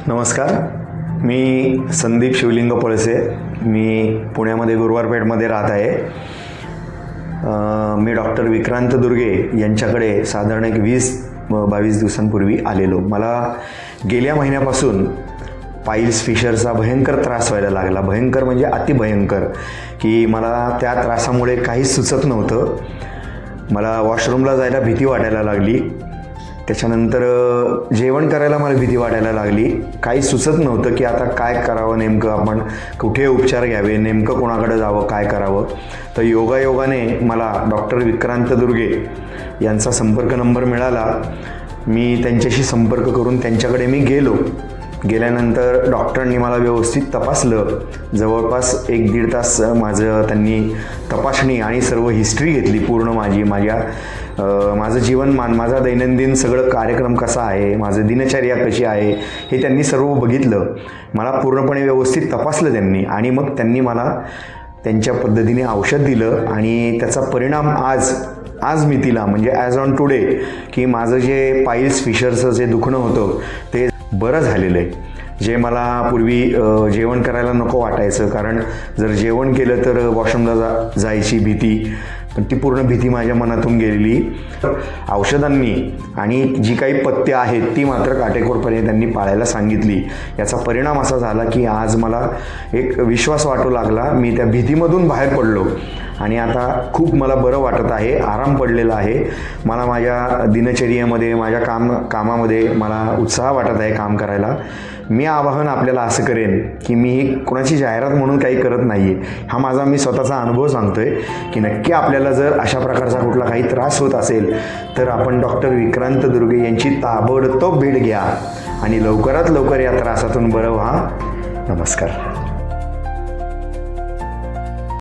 नमस्कार. मी संदीप शिवलिंग पळसे. मी पुण्यामध्ये गुरुवारपेठमध्ये राहत आहे. मी डॉक्टर विक्रांत दुर्गे यांच्याकडे साधारण एक 20-22 दिवसांपूर्वी आलेलो. मला गेल्या महिन्यापासून पाईल्स फिशरचा भयंकर त्रास व्हायला लागला. भयंकर म्हणजे अतिभयंकर, की मला त्या त्रासामुळे काहीच सुचत नव्हतं. मला वॉशरूमला जायला भीती वाटायला लागली. त्याच्यानंतर जेवण करायला मला भीती वाटायला लागली. काही सुचत नव्हतं की आता काय करावं, नेमकं आपण कुठे उपचार घ्यावे, नेमकं कोणाकडे जावं, काय करावं. तर योगायोगाने मला डॉक्टर विक्रांत दुर्गे यांचा संपर्क नंबर मिळाला. मी त्यांच्याशी संपर्क करून त्यांच्याकडे मी गेलो. गेल्यानंतर डॉक्टरांनी मला व्यवस्थित तपासलं. जवळपास 1-1.5 तास माझं त्यांनी तपासणी आणि सर्व हिस्ट्री घेतली पूर्ण माझं जीवनमान, माझा दैनंदिन सगळं कार्यक्रम कसा आहे, माझं दिनचर्या कशी आहे, हे त्यांनी सर्व बघितलं. मला पूर्णपणे व्यवस्थित तपासलं त्यांनी आणि मग त्यांनी मला त्यांच्या पद्धतीने औषध दिलं आणि त्याचा परिणाम आज मितीला म्हणजे ॲज ऑन टुडे की माझं जे पाईल्स फिशरचं जे दुखणं होतं ते बरं झालेलं आहे. जे मला पूर्वी जेवण करायला नको वाटायचं, कारण जर जेवण केलं तर वॉशरूमला जायची भीती, पण ती पूर्ण भीती माझ्या मनातून गेलेली. औषधांनी आणि जी काही पथ्य आहेत ती मात्र काटेकोरपणे त्यांनी पाळायला सांगितली. याचा परिणाम असा झाला की आज मला एक विश्वास वाटू लागला. मी त्या भीतीमधून बाहेर पडलो आणि आता खूप मला बरं वाटत आहे, आराम पडलेला आहे. मला माझ्या दिनचर्येमध्ये, माझ्या कामामध्ये मला उत्साह वाटत आहे काम करायला. मी आवाहन आपल्याला असं करेन की मी कोणाची जाहिरात म्हणून काही करत नाही आहे. हा माझा मी स्वतःचा अनुभव सांगतो आहे की नक्की आपल्याला जर अशा प्रकारचा कुठला काही त्रास होत असेल तर आपण डॉक्टर विक्रांत दुर्गे यांची ताबडतोब भेट घ्या आणि लवकरात लवकर या त्रासातून बरं व्हा. नमस्कार.